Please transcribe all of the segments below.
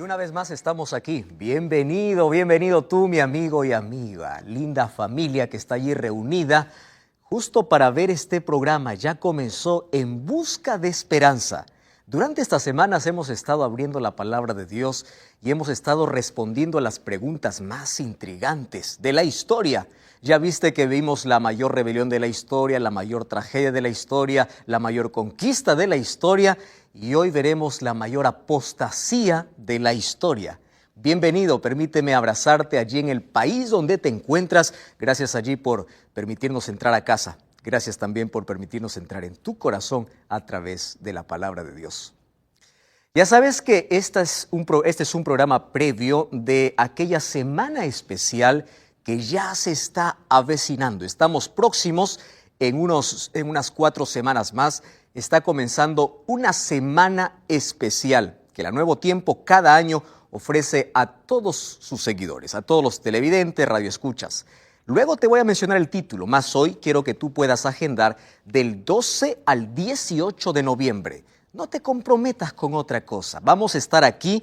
Una vez más estamos aquí. Bienvenido, bienvenido tú, mi amigo y amiga. Linda familia que está allí reunida justo para ver este programa. Ya comenzó En Busca de Esperanza. Durante estas semanas hemos estado abriendo la palabra de Dios y hemos estado respondiendo a las preguntas más intrigantes de la historia. Ya viste que vimos la mayor rebelión de la historia, la mayor tragedia de la historia, la mayor conquista de la historia y hoy veremos la mayor apostasía de la historia. Bienvenido, permíteme abrazarte allí en el país donde te encuentras. Gracias allí por permitirnos entrar a casa. Gracias también por permitirnos entrar en tu corazón a través de la palabra de Dios. Ya sabes que este es un programa previo de aquella semana especial que ya se está avecinando. Estamos próximos en unas 4 semanas más. Está comenzando una semana especial que la Nuevo Tiempo cada año ofrece a todos sus seguidores, a todos los televidentes, radioescuchas. Luego te voy a mencionar el título, más hoy quiero que tú puedas agendar del 12 al 18 de noviembre. No te comprometas con otra cosa. Vamos a estar aquí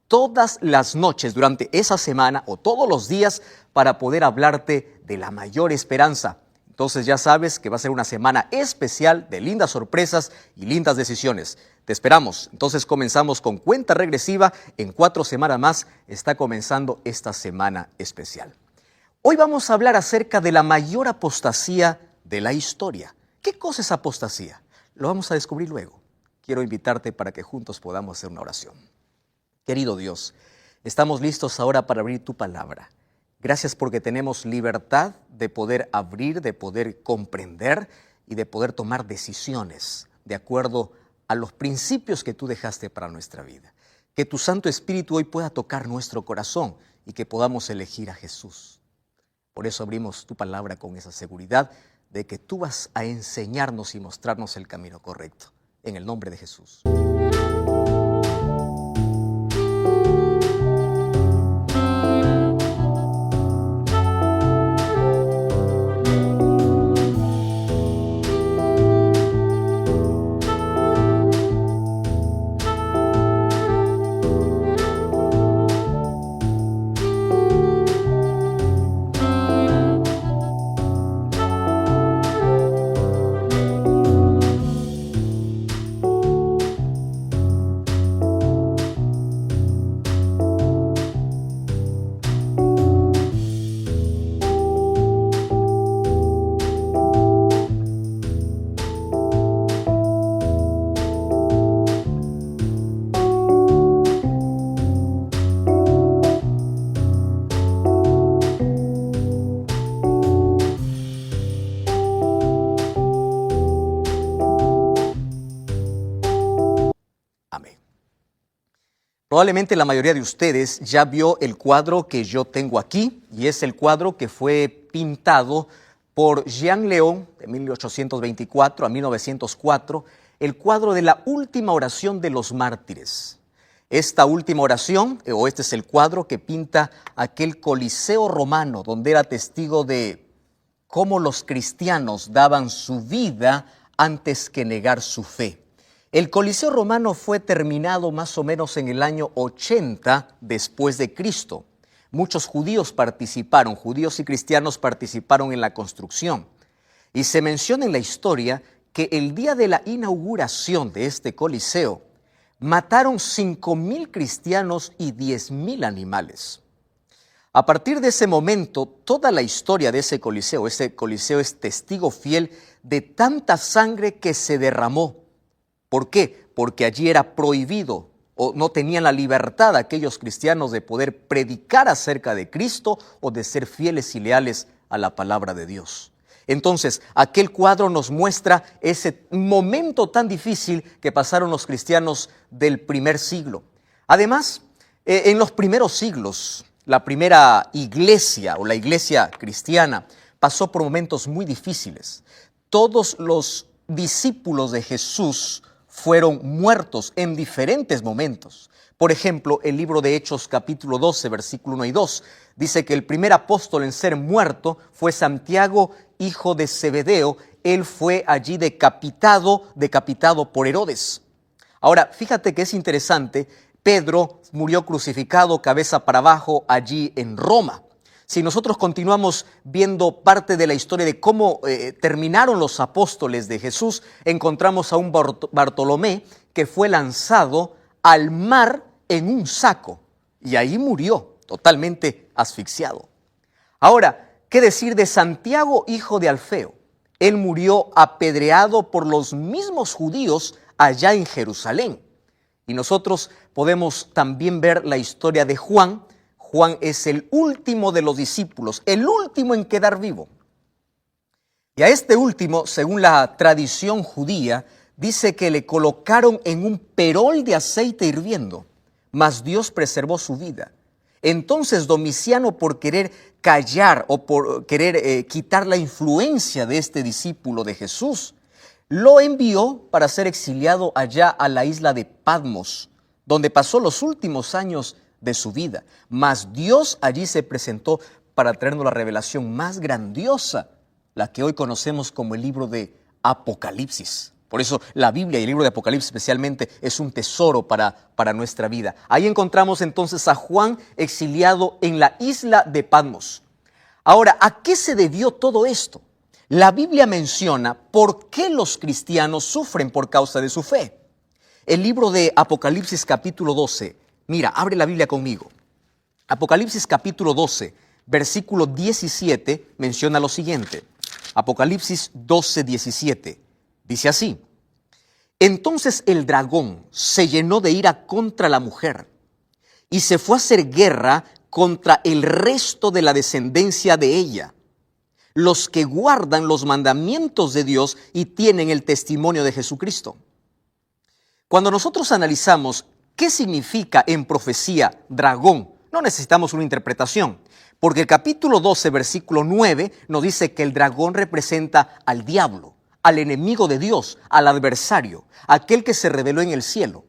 todas las noches durante esa semana o todos los días para poder hablarte de la mayor esperanza. Entonces ya sabes que va a ser una semana especial de lindas sorpresas y lindas decisiones. Te esperamos. Entonces comenzamos con cuenta regresiva. En 4 semanas más está comenzando esta semana especial. Hoy vamos a hablar acerca de la mayor apostasía de la historia. ¿Qué cosa es apostasía? Lo vamos a descubrir luego. Quiero invitarte para que juntos podamos hacer una oración. Querido Dios, estamos listos ahora para abrir tu palabra. Gracias porque tenemos libertad de poder abrir, de poder comprender y de poder tomar decisiones de acuerdo a los principios que tú dejaste para nuestra vida. Que tu Santo Espíritu hoy pueda tocar nuestro corazón y que podamos elegir a Jesús. Por eso abrimos tu palabra con esa seguridad de que tú vas a enseñarnos y mostrarnos el camino correcto. En el nombre de Jesús. Probablemente la mayoría de ustedes ya vio el cuadro que yo tengo aquí y es el cuadro que fue pintado por Jean León de 1824 a 1904, el cuadro de la última oración de los mártires. Esta última oración, o este es el cuadro que pinta aquel Coliseo romano donde era testigo de cómo los cristianos daban su vida antes que negar su fe. El Coliseo romano fue terminado más o menos en el año 80 después de Cristo. Muchos judíos participaron, judíos y cristianos participaron en la construcción. Y se menciona en la historia que el día de la inauguración de este Coliseo mataron 5,000 cristianos y 10,000 animales. A partir de ese momento, toda la historia de ese Coliseo es testigo fiel de tanta sangre que se derramó. ¿Por qué? Porque allí era prohibido o no tenían la libertad aquellos cristianos de poder predicar acerca de Cristo o de ser fieles y leales a la palabra de Dios. Entonces, aquel cuadro nos muestra ese momento tan difícil que pasaron los cristianos del primer siglo. Además, en los primeros siglos, la primera iglesia o la iglesia cristiana pasó por momentos muy difíciles. Todos los discípulos de Jesús fueron muertos en diferentes momentos. Por ejemplo, el libro de Hechos capítulo 12, versículo 1 y 2, dice que el primer apóstol en ser muerto fue Santiago, hijo de Zebedeo. Él fue allí decapitado por Herodes. Ahora, fíjate que es interesante Pedro murió crucificado cabeza para abajo allí en Roma. Si nosotros continuamos viendo parte de la historia de cómo terminaron los apóstoles de Jesús, encontramos a un Bartolomé que fue lanzado al mar en un saco y ahí murió totalmente asfixiado. Ahora, ¿qué decir de Santiago, hijo de Alfeo? Él murió apedreado por los mismos judíos allá en Jerusalén. Y nosotros podemos también ver la historia de Juan. Juan es el último de los discípulos, el último en quedar vivo. Y a este último, según la tradición judía, dice que le colocaron en un perol de aceite hirviendo, mas Dios preservó su vida. Entonces Domiciano, por querer callar o por querer quitar la influencia de este discípulo de Jesús, lo envió para ser exiliado allá a la isla de Patmos, donde pasó los últimos años de su vida. Mas Dios allí se presentó para traernos la revelación más grandiosa, la que hoy conocemos como el libro de Apocalipsis. Por eso la Biblia y el libro de Apocalipsis especialmente es un tesoro para nuestra vida. Ahí encontramos entonces a Juan exiliado en la isla de Patmos. Ahora, ¿a qué se debió todo esto? La Biblia menciona por qué los cristianos sufren por causa de su fe. El libro de Apocalipsis capítulo 12, mira, abre la Biblia conmigo. Apocalipsis capítulo 12, versículo 17 menciona lo siguiente. Apocalipsis 12, 17. Dice así: entonces el dragón se llenó de ira contra la mujer y se fue a hacer guerra contra el resto de la descendencia de ella, los que guardan los mandamientos de Dios y tienen el testimonio de Jesucristo. Cuando nosotros analizamos qué significa en profecía dragón, no necesitamos una interpretación, porque el capítulo 12, versículo 9 nos dice que el dragón representa al diablo, al enemigo de Dios, al adversario, aquel que se rebeló en el cielo.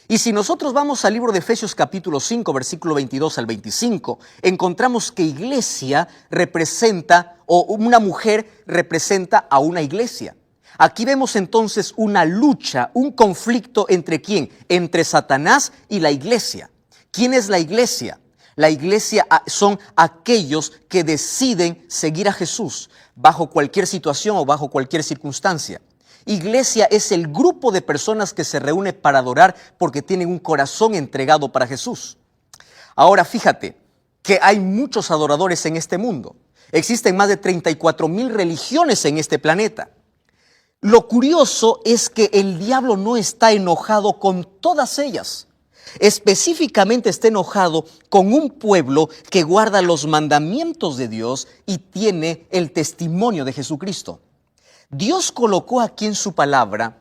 Y si nosotros vamos al libro de Efesios capítulo 5, versículo 22 al 25, encontramos que iglesia representa, o una mujer representa a una iglesia. Aquí vemos entonces una lucha, un conflicto entre ¿quién? Entre Satanás y la iglesia. ¿Quién es la iglesia? La iglesia son aquellos que deciden seguir a Jesús bajo cualquier situación o bajo cualquier circunstancia. Iglesia es el grupo de personas que se reúne para adorar porque tienen un corazón entregado para Jesús. Ahora fíjate que hay muchos adoradores en este mundo. Existen más de 34,000 religiones en este planeta. Lo curioso es que el diablo no está enojado con todas ellas. Específicamente está enojado con un pueblo que guarda los mandamientos de Dios y tiene el testimonio de Jesucristo. Dios colocó aquí en su palabra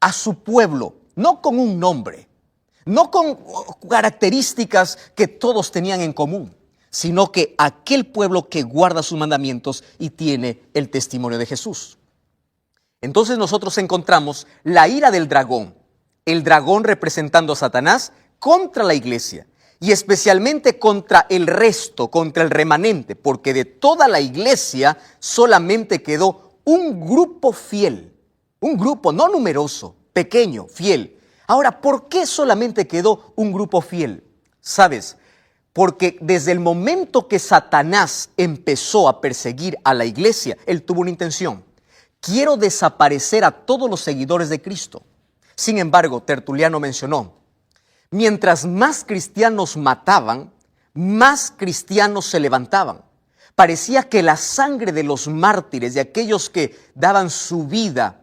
a su pueblo, no con un nombre, no con características que todos tenían en común, sino que aquel pueblo que guarda sus mandamientos y tiene el testimonio de Jesús. Entonces nosotros encontramos la ira del dragón, el dragón representando a Satanás contra la iglesia y especialmente contra el resto, contra el remanente, porque de toda la iglesia solamente quedó un grupo fiel, un grupo no numeroso, pequeño, fiel. Ahora, ¿por qué solamente quedó un grupo fiel? ¿Sabes? Porque desde el momento que Satanás empezó a perseguir a la iglesia, él tuvo una intención. Quiero desaparecer a todos los seguidores de Cristo. Sin embargo, Tertuliano mencionó, mientras más cristianos mataban, más cristianos se levantaban. Parecía que la sangre de los mártires, de aquellos que daban su vida,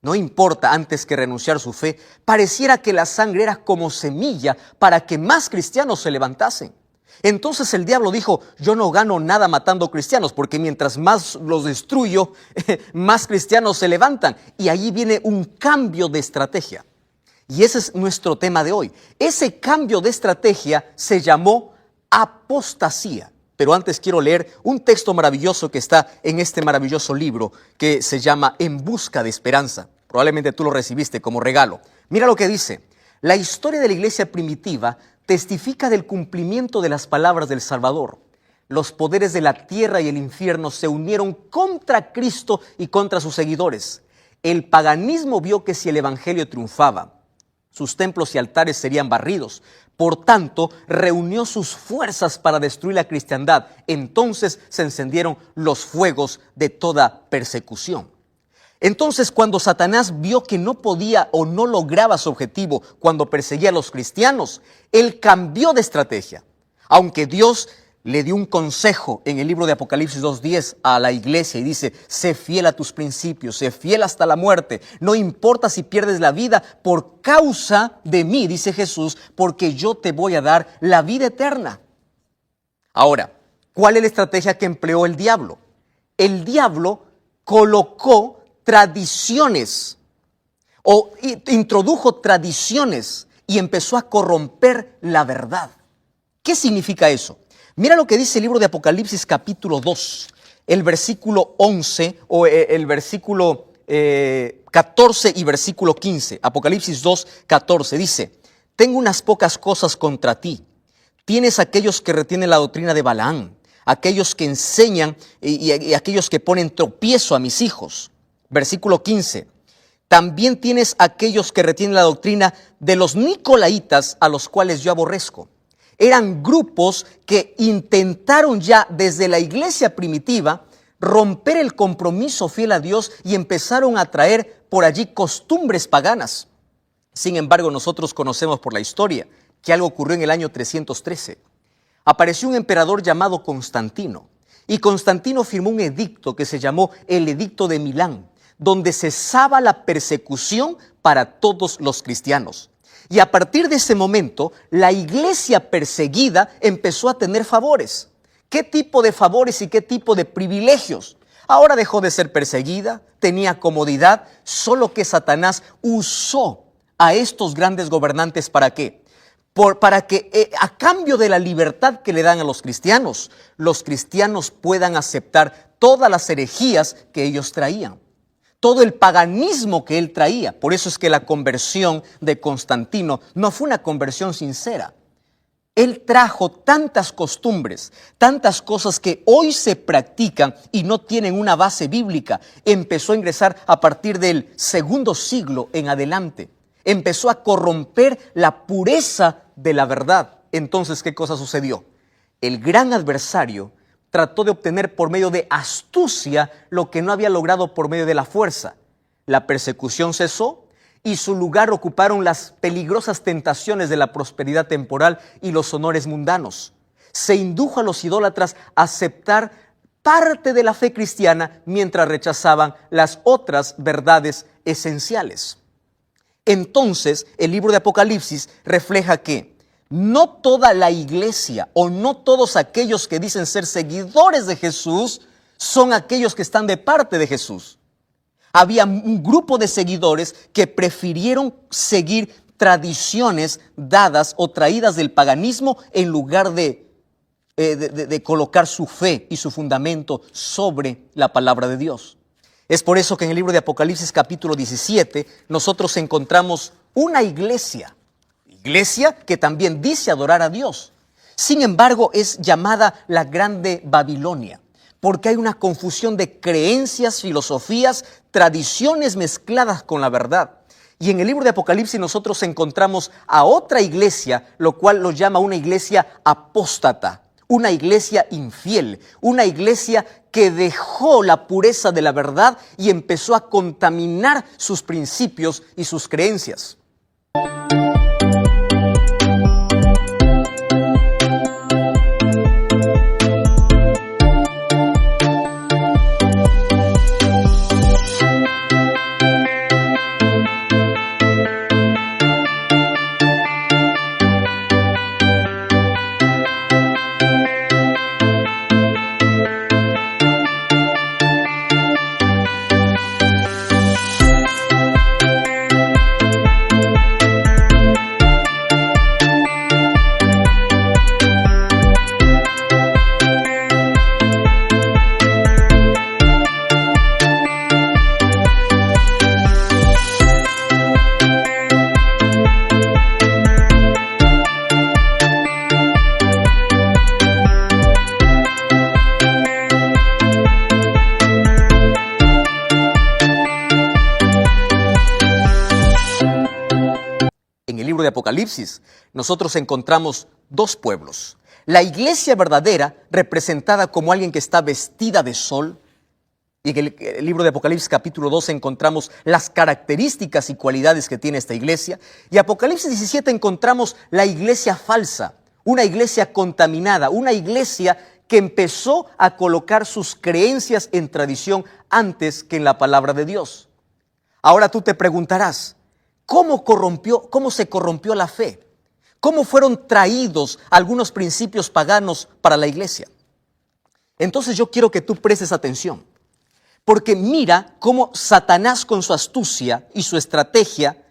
no importa antes que renunciar su fe, pareciera que la sangre era como semilla para que más cristianos se levantasen. Entonces el diablo dijo, yo no gano nada matando cristianos, porque mientras más los destruyo, más cristianos se levantan. Y allí viene un cambio de estrategia. Y ese es nuestro tema de hoy. Ese cambio de estrategia se llamó apostasía. Pero antes quiero leer un texto maravilloso que está en este maravilloso libro que se llama En busca de esperanza. Probablemente tú lo recibiste como regalo. Mira lo que dice. La historia de la iglesia primitiva testifica del cumplimiento de las palabras del Salvador. Los poderes de la tierra y el infierno se unieron contra Cristo y contra sus seguidores. El paganismo vio que si el evangelio triunfaba, Sus templos y altares serían barridos. Por tanto, reunió sus fuerzas para destruir la cristiandad. Entonces se encendieron los fuegos de toda persecución. Entonces, cuando Satanás vio que no podía o no lograba su objetivo cuando perseguía a los cristianos, él cambió de estrategia. Aunque Dios le dio un consejo en el libro de Apocalipsis 2:10 a la iglesia y dice: sé fiel a tus principios, sé fiel hasta la muerte, no importa si pierdes la vida por causa de mí, dice Jesús, porque yo te voy a dar la vida eterna. Ahora, ¿cuál es la estrategia que empleó el diablo? El diablo colocó tradiciones o introdujo tradiciones y empezó a corromper la verdad. ¿Qué significa eso? Mira lo que dice el libro de Apocalipsis capítulo 2, el versículo 11 o el versículo 14 y versículo 15. Apocalipsis 2, 14 dice: tengo unas pocas cosas contra ti. Tienes aquellos que retienen la doctrina de Balaam, aquellos que enseñan y aquellos que ponen tropiezo a mis hijos. Versículo 15. También tienes aquellos que retienen la doctrina de los nicolaitas, a los cuales yo aborrezco. Eran grupos que intentaron ya desde la iglesia primitiva romper el compromiso fiel a Dios y empezaron a traer por allí costumbres paganas. Sin embargo, nosotros conocemos por la historia que algo ocurrió en el año 313. Apareció un emperador llamado Constantino, y Constantino firmó un edicto que se llamó el Edicto de Milán, donde cesaba la persecución para todos los cristianos. Y a partir de ese momento, la iglesia perseguida empezó a tener favores. ¿Qué tipo de favores y qué tipo de privilegios? Ahora dejó de ser perseguida, tenía comodidad, solo que Satanás usó a estos grandes gobernantes ¿para qué? Para que a cambio de la libertad que le dan a los cristianos puedan aceptar todas las herejías que ellos traían. Todo el paganismo que él traía. Por eso es que la conversión de Constantino no fue una conversión sincera. Él trajo tantas costumbres, tantas cosas que hoy se practican y no tienen una base bíblica. Empezó a ingresar a partir del segundo siglo en adelante. Empezó a corromper la pureza de la verdad. Entonces, ¿qué cosa sucedió? El gran adversario trató de obtener por medio de astucia lo que no había logrado por medio de la fuerza. La persecución cesó y su lugar ocuparon las peligrosas tentaciones de la prosperidad temporal y los honores mundanos. Se indujo a los idólatras a aceptar parte de la fe cristiana mientras rechazaban las otras verdades esenciales. Entonces, el libro de Apocalipsis refleja que no toda la iglesia o no todos aquellos que dicen ser seguidores de Jesús son aquellos que están de parte de Jesús. Había un grupo de seguidores que prefirieron seguir tradiciones dadas o traídas del paganismo en lugar de colocar su fe y su fundamento sobre la palabra de Dios. Es por eso que en el libro de Apocalipsis capítulo 17 nosotros encontramos una iglesia que también dice adorar a Dios. Sin embargo, es llamada la Grande Babilonia, porque hay una confusión de creencias, filosofías, tradiciones mezcladas con la verdad. Y en el libro de Apocalipsis nosotros encontramos a otra iglesia, lo cual lo llama una iglesia apóstata, una iglesia infiel, una iglesia que dejó la pureza de la verdad y empezó a contaminar sus principios y sus creencias. Apocalipsis, nosotros encontramos dos pueblos. La iglesia verdadera, representada como alguien que está vestida de sol. Y en el libro de Apocalipsis capítulo 12 encontramos las características y cualidades que tiene esta iglesia. Y Apocalipsis 17 encontramos la iglesia falsa, una iglesia contaminada, una iglesia que empezó a colocar sus creencias en tradición antes que en la palabra de Dios. Ahora tú te preguntarás, ¿cómo se corrompió la fe? ¿Cómo fueron traídos algunos principios paganos para la iglesia? Entonces yo quiero que tú prestes atención, porque mira cómo Satanás con su astucia y su estrategia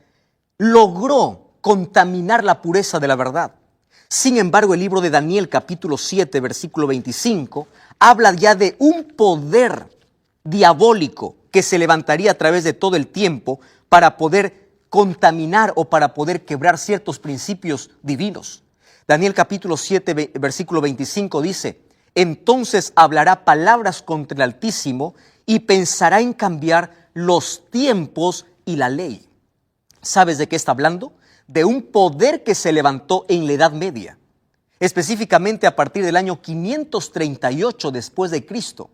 logró contaminar la pureza de la verdad. Sin embargo, el libro de Daniel capítulo 7, versículo 25, habla ya de un poder diabólico que se levantaría a través de todo el tiempo para poder contaminar o para poder quebrar ciertos principios divinos. Daniel capítulo 7, versículo 25 dice, entonces hablará palabras contra el Altísimo y pensará en cambiar los tiempos y la ley. ¿Sabes de qué está hablando? De un poder que se levantó en la Edad Media, específicamente a partir del año 538 después de Cristo.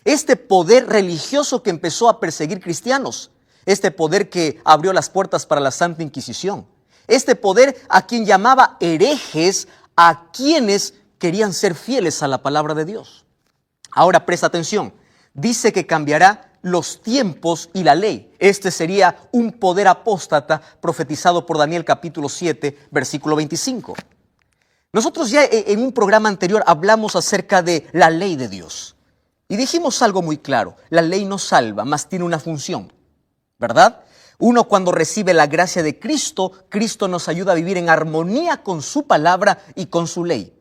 Este poder religioso que empezó a perseguir cristianos, este poder que abrió las puertas para la Santa Inquisición, este poder a quien llamaba herejes a quienes querían ser fieles a la palabra de Dios. Ahora presta atención, dice que cambiará los tiempos y la ley. Este sería un poder apóstata profetizado por Daniel capítulo 7, versículo 25. Nosotros ya en un programa anterior hablamos acerca de la ley de Dios. Y dijimos algo muy claro, la ley no salva, mas tiene una función, ¿verdad? Uno cuando recibe la gracia de Cristo, Cristo nos ayuda a vivir en armonía con su palabra y con su ley.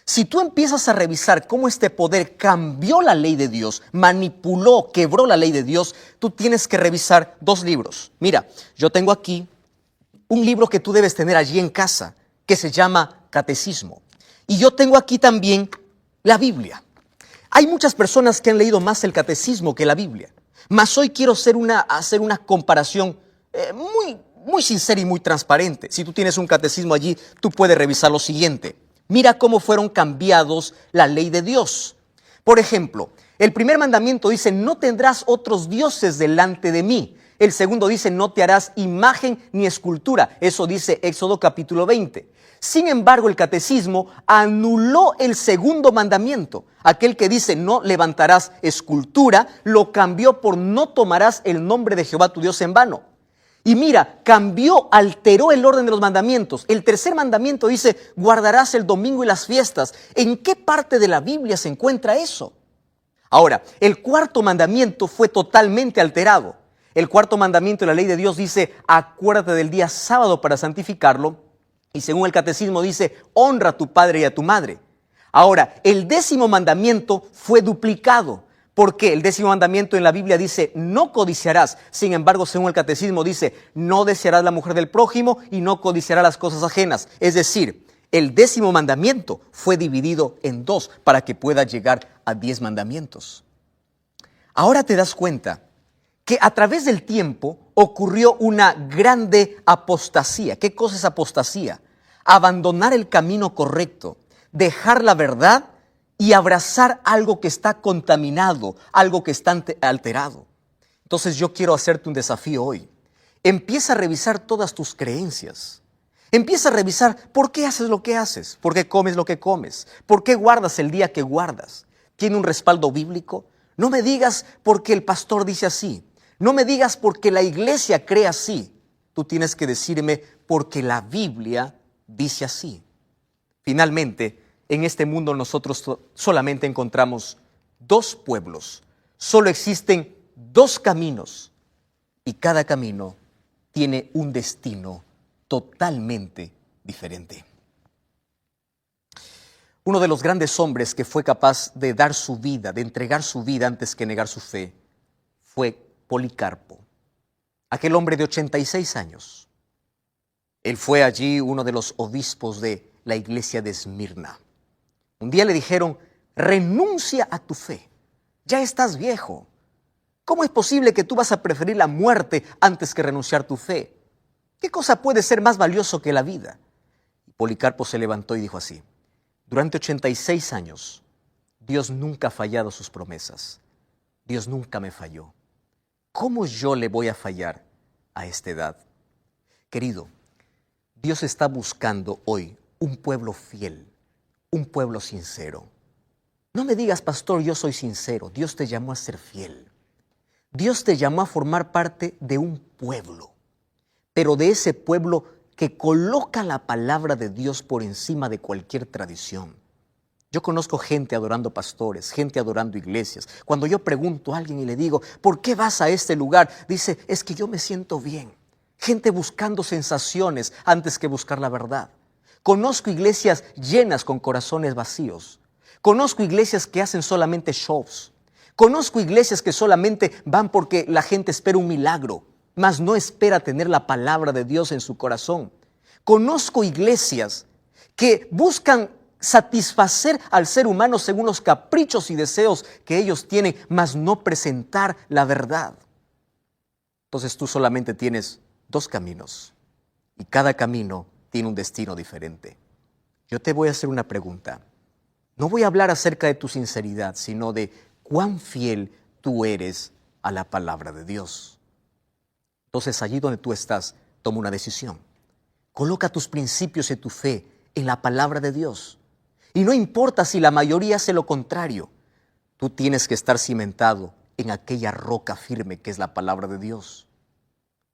Si tú empiezas a revisar cómo este poder cambió la ley de Dios, manipuló, quebró la ley de Dios, tú tienes que revisar dos libros. Mira, yo tengo aquí un libro que tú debes tener allí en casa, que se llama Catecismo. Y yo tengo aquí también la Biblia. Hay muchas personas que han leído más el Catecismo que la Biblia. Mas hoy quiero hacer una comparación muy sincera y muy transparente. Si tú tienes un catecismo allí, tú puedes revisar lo siguiente. Mira cómo fueron cambiados la ley de Dios. Por ejemplo, el primer mandamiento dice, no tendrás otros dioses delante de mí. El segundo dice, no te harás imagen ni escultura. Eso dice Éxodo capítulo 20. Sin embargo, el catecismo anuló el segundo mandamiento. Aquel que dice, no levantarás escultura, lo cambió por no tomarás el nombre de Jehová tu Dios en vano. Y mira, alteró el orden de los mandamientos. El tercer mandamiento dice, guardarás el domingo y las fiestas. ¿En qué parte de la Biblia se encuentra eso? Ahora, el cuarto mandamiento fue totalmente alterado. El cuarto mandamiento de la ley de Dios dice, acuérdate del día sábado para santificarlo. Y según el catecismo dice, honra a tu padre y a tu madre. Ahora, el 10º mandamiento fue duplicado. Porque el 10º mandamiento en la Biblia dice, no codiciarás. Sin embargo, según el catecismo dice, no desearás la mujer del prójimo y no codiciarás las cosas ajenas. Es decir, el 10º mandamiento fue dividido en dos para que pueda llegar a 10 mandamientos. Ahora te das cuenta que a través del tiempo ocurrió una grande apostasía. ¿Qué cosa es apostasía? Abandonar el camino correcto, dejar la verdad y abrazar algo que está contaminado, algo que está alterado. Entonces yo quiero hacerte un desafío hoy. Empieza a revisar todas tus creencias. Empieza a revisar por qué haces lo que haces, por qué comes lo que comes, por qué guardas el día que guardas. ¿Tiene un respaldo bíblico? No me digas porque el pastor dice así. No me digas porque la iglesia cree así. Tú tienes que decirme porque la Biblia dice así. Finalmente, en este mundo nosotros solamente encontramos dos pueblos. Solo existen dos caminos y cada camino tiene un destino totalmente diferente. Uno de los grandes hombres que fue capaz de dar su vida, de entregar su vida antes que negar su fe, fue Policarpo, aquel hombre de 86 años. Él fue allí uno de los obispos de la iglesia de Esmirna. Un día le dijeron, renuncia a tu fe, ya estás viejo. ¿Cómo es posible que tú vas a preferir la muerte antes que renunciar a tu fe? ¿Qué cosa puede ser más valioso que la vida? Y Policarpo se levantó y dijo así: durante 86 años, Dios nunca ha fallado sus promesas. Dios nunca me falló. ¿Cómo yo le voy a fallar a esta edad? Querido, Dios está buscando hoy un pueblo fiel, un pueblo sincero. No me digas, pastor, yo soy sincero. Dios te llamó a ser fiel. Dios te llamó a formar parte de un pueblo, pero de ese pueblo que coloca la palabra de Dios por encima de cualquier tradición. Yo conozco gente adorando pastores, gente adorando iglesias. Cuando yo pregunto a alguien y le digo, ¿por qué vas a este lugar? Dice, es que yo me siento bien. Gente buscando sensaciones antes que buscar la verdad. Conozco iglesias llenas con corazones vacíos. Conozco iglesias que hacen solamente shows. Conozco iglesias que solamente van porque la gente espera un milagro, mas no espera tener la palabra de Dios en su corazón. Conozco iglesias que buscan satisfacer al ser humano según los caprichos y deseos que ellos tienen, mas no presentar la verdad. Entonces tú solamente tienes dos caminos y cada camino tiene un destino diferente. Yo te voy a hacer una pregunta. No voy a hablar acerca de tu sinceridad, sino de cuán fiel tú eres a la palabra de Dios. Entonces allí donde tú estás, toma una decisión. Coloca tus principios y tu fe en la palabra de Dios. Y no importa si la mayoría hace lo contrario, tú tienes que estar cimentado en aquella roca firme que es la palabra de Dios.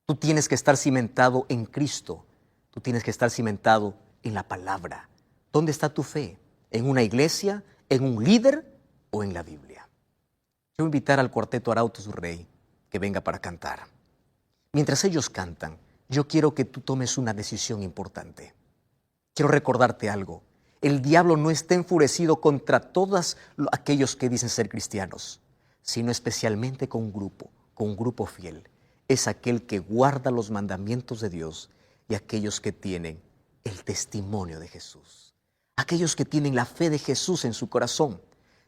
Tú tienes que estar cimentado en Cristo. Tú tienes que estar cimentado en la palabra. ¿Dónde está tu fe? ¿En una iglesia, en un líder o en la Biblia? Yo voy a invitar al cuarteto Arautos du Rey que venga para cantar. Mientras ellos cantan, yo quiero que tú tomes una decisión importante. Quiero recordarte algo. El diablo no está enfurecido contra todos aquellos que dicen ser cristianos, sino especialmente con un grupo fiel. Es aquel que guarda los mandamientos de Dios y aquellos que tienen el testimonio de Jesús. Aquellos que tienen la fe de Jesús en su corazón.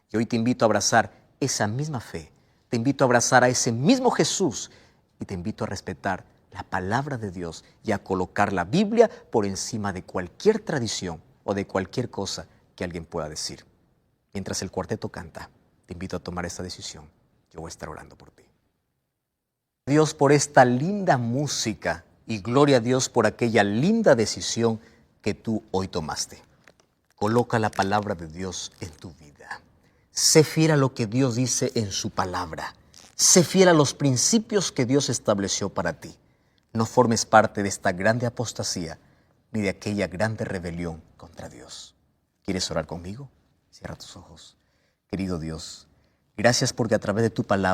Y hoy te invito a abrazar esa misma fe. Te invito a abrazar a ese mismo Jesús y te invito a respetar la palabra de Dios y a colocar la Biblia por encima de cualquier tradición o de cualquier cosa que alguien pueda decir. Mientras el cuarteto canta, te invito a tomar esta decisión. Yo voy a estar orando por ti. Dios, por esta linda música y gloria a Dios por aquella linda decisión que tú hoy tomaste. Coloca la palabra de Dios en tu vida. Sé fiel a lo que Dios dice en su palabra. Sé fiel a los principios que Dios estableció para ti. No formes parte de esta grande apostasía ni de aquella grande rebelión contra Dios. ¿Quieres orar conmigo? Cierra tus ojos. Querido Dios, gracias porque a través de tu palabra